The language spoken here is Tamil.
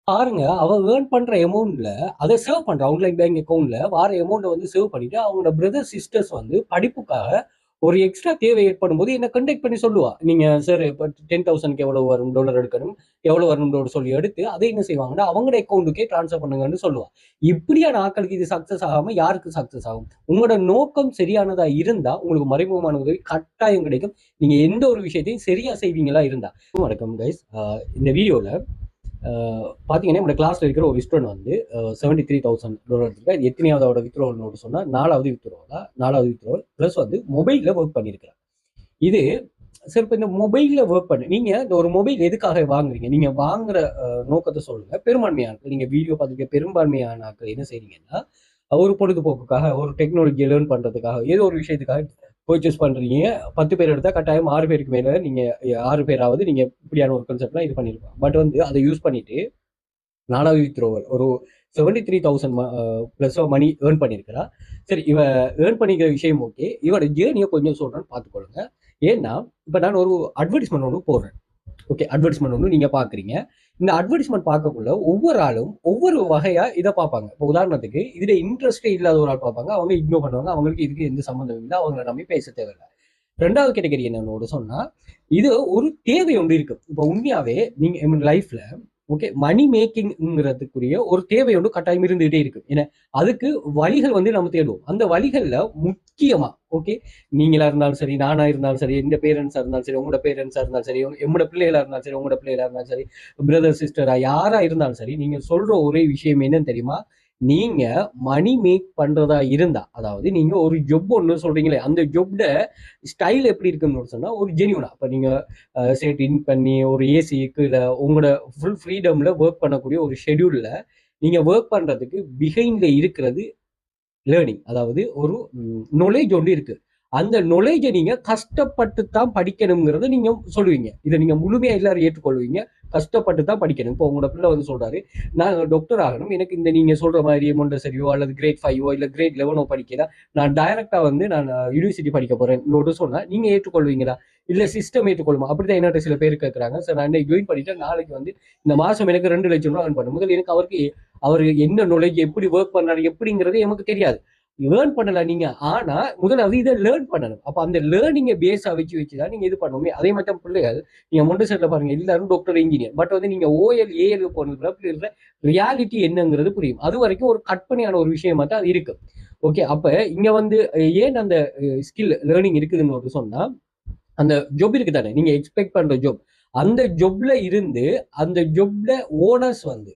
பாருங்க, அவ ஏர்ன் பண்ற அமௌண்ட்ல அத சேவ் பண்றா. ஆன்லைன் பேங்க் அக்கவுண்ட்ல வார அமௌண்ட்ட வந்து சேவ் பண்ணிட்டு, அவங்களோட பிரதர், சிஸ்டர்ஸ் வந்து படிப்புக்காக ஒரு எக்ஸ்ட்ரா தேவை ஏற்படும்போது என்ன கான்டாக்ட் பண்ணி சொல்லுவா. நீங்க சார் இப்ப 10,000க்கு எவ்வளவு வரும் டாலர் எடுக்கணும், எவ்வளவு வரும்னு சொல்லி எடுத்து, அதை என்ன செய்வாங்கன்னா, அவங்களோட அக்கவுண்ட்டுக்கே ட்ரான்ஸ்ஃபர் பண்ணுங்கன்னு சொல்லுவா. இப்படியான ஆட்களுக்கு இது சக்சஸ் ஆகாம யாருக்கு சக்சஸ் ஆகும்? உங்களோட நோக்கம் சரியானதா இருந்தா, உங்களுக்கு மறைமுகமான உதவி கட்டாயம் கிடைக்கும். நீங்க எந்த ஒரு விஷயத்தையும் சரியா செய்வீங்களா இருந்தா. வணக்கம் கைஸ். இந்த வீடியோல பார்த்தீங்கன்னா நம்ம கிளாஸ்ல இருக்கிற ஒரு ஸ்டூடெண்ட் வந்து $73,000 எடுத்திருக்கா. இது எத்தனையாவது அவரோட வித்ரோவல் நோட்டு சொன்னா நாலாவது வித்ரோவலா, நாலாவது வித்ரோவல் பிளஸ் வந்து மொபைல்ல ஒர்க் பண்ணியிருக்கிறார். இது சரி, இப்போ இந்த மொபைல்ல ஒர்க் பண்ணி நீங்க இந்த ஒரு மொபைல் எதுக்காக வாங்குறீங்க? நீங்க வாங்குற நோக்கத்தை சொல்லுங்க. பெரும்பான்மையான நீங்க வீடியோ பார்த்துக்க பெரும்பான்மையான ஆட்கள் என்ன செய்றீங்கன்னா, ஒரு பொழுதுபோக்குக்காக, ஒரு டெக்னாலஜியை லேர்ன் பண்றதுக்காக, ஏதோ ஒரு விஷயத்துக்காக பர்ச்சேஸ் பண்றீங்க. 10 பேர் எடுத்தா கட்டாயம் 6 பேருக்கு மேல நீங்க 6 பேராவது நீங்க இப்படியான ஒரு கான்செப்ட்லாம் இது பண்ணிருப்பாங்க. பட் வந்து அதை யூஸ் பண்ணிட்டு நாலாவது வித்ரோவல் ஒரு 73,000 பிளஸ் மணி ஏர்ன் பண்ணியிருக்கிறா. சரி, இவ ஏர்ன் பண்ணிக்கிற விஷயம் ஓகே. இவரோட ஜேர்னியை கொஞ்சம் சொல்றேன்னு பார்த்துக்கொள்ளுங்க. ஏன்னா இப்போ நான் ஒரு அட்வர்டைஸ்மெண்ட் ஒன்று போடுறேன். ஓகே, அட்வர்டைஸ்மெண்ட் ஒன்று நீங்க பாக்குறீங்க. இந்த அட்வர்டைஸ்மெண்ட் பார்க்கக்குள்ள ஒவ்வொரு ஆளும் ஒவ்வொரு வகையா இதை பார்ப்பாங்க. இப்போ உதாரணத்துக்கு இதுல இன்ட்ரெஸ்டே இல்லாத ஒரு ஆள் பார்ப்பாங்க, அவங்க இக்னோர் பண்ணுவாங்க, அவங்களுக்கு இதுக்கு எந்த சம்மந்தம் இல்லை, அவங்களை நம்பி பேச தேவையில்லை. ரெண்டாவது கேட்டகரி என்னன்னு சொன்னா, இது ஒரு தேவை ஒன்று இருக்கு. இப்போ உண்மையாவே நீங்க லைஃப்ல ஓகே மணி மேக்கிங்கிறதுக்குரிய ஒரு தேவை ஒன்று கட்டாயம் இருந்துகிட்டே இருக்கு. ஏன்னா அதுக்கு வழிகள் வந்து நம்ம தேடுவோம். அந்த வழிகள்ல முக்கியமா ஓகே, நீங்களா இருந்தாலும் சரி, நானா இருந்தாலும் சரி, எந்த பேரண்ட்ஸா இருந்தாலும் சரி, உங்களோட பேரண்ட்ஸா இருந்தாலும் சரி, என்னோட பிள்ளைகளா இருந்தாலும் சரி, உங்களோட பிள்ளைகளா இருந்தாலும் சரி, பிரதர் சிஸ்டரா யாரா இருந்தாலும் சரி, நீங்க சொல்ற ஒரே விஷயம் என்னன்னு தெரியுமா? நீங்க மணி மேக் பண்றதா இருந்தா, அதாவது நீங்க ஒரு ஜொப் ஒன்று சொல்றீங்களே, அந்த ஜொப்ட ஸ்டைல் எப்படி இருக்குன்னு சொன்னா ஒரு ஜெனியூனா இப்ப நீங்க செட் இன் பண்ணி ஒரு ஏசிக்கு இல்ல உங்களோட ஃபுல் ஃப்ரீடம்ல ஒர்க் பண்ணக்கூடிய ஒரு ஷெடியூல்ல நீங்க ஒர்க் பண்றதுக்கு பிஹைண்ட்ல இருக்கிறது லேர்னிங், அதாவது ஒரு knowledge ஒன்று இருக்கு. அந்த knowledge நீங்க கஷ்டப்பட்டு தான் படிக்கணுங்கிறத நீங்க சொல்லுவீங்க. இதை நீங்க முழுமையா எல்லாரும் ஏற்றுக்கொள்வீங்க. கஷ்டப்பட்டு தான் படிக்கணும். இப்போ உங்களோட பிள்ளை வந்து சொல்றாரு, நான் டாக்டர் ஆகணும், எனக்கு இந்த நீங்க சொல்ற மாதிரி மொண்டசரியோ அல்லது கிரேட் 5ஓ இல்ல கிரேட் 11ஓ படிக்கல, நான் டைரக்டா வந்து நான் யூனிவர்சிட்டி படிக்க போறேன் சொன்னா நீங்க ஏற்றுக்கொள்வீங்களா? இல்ல சிஸ்டம் ஏற்றுக்கொள்ளுமா? அப்படிதான் என்னட்ட சில பேர் கேட்கறாங்க. சார் நான் இன்னைக்கு ஜாயின் பண்ணிட்டேன், நாளைக்கு வந்து இந்த மாசம் எனக்கு 2 லட்சம் ரூபாய் earn பண்ணும். முதல்ல எனக்கு அவருக்கு அவர் என்ன knowledge எப்படி ஒர்க் பண்றாரு எப்படிங்கிறது எனக்கு தெரியாது. லேர்ன் பண்ணலாம் நீங்க, ஆனா முதல்ல இதை லேர்ன் பண்ணணும். அப்ப அந்த லேர்னிங்க பேஸா வச்சுதான் நீங்க இது பண்ணுவோமே. அதே மாதிரி தான் பிள்ளைகள், நீங்க மொண்டசரில பாருங்க, எல்லாரும் டாக்டர் இன்ஜினியர், பட் வந்து நீங்க ஓஎல் ஏஎல் போனதுக்கு ரியாலிட்டி என்னங்கிறது புரியும். அது வரைக்கும் ஒரு கற்பனையான ஒரு விஷயமா தான் அது இருக்கு. ஓகே, அப்ப இங்க வந்து ஏன் அந்த ஸ்கில் லேர்னிங் இருக்குதுன்னு சொன்னா, அந்த ஜொப் இருக்கு தானே, நீங்க எக்ஸ்பெக்ட் பண்ற ஜொப், அந்த ஜொப்ல இருந்து அந்த ஜொப்ல ஓனர்ஸ் வந்து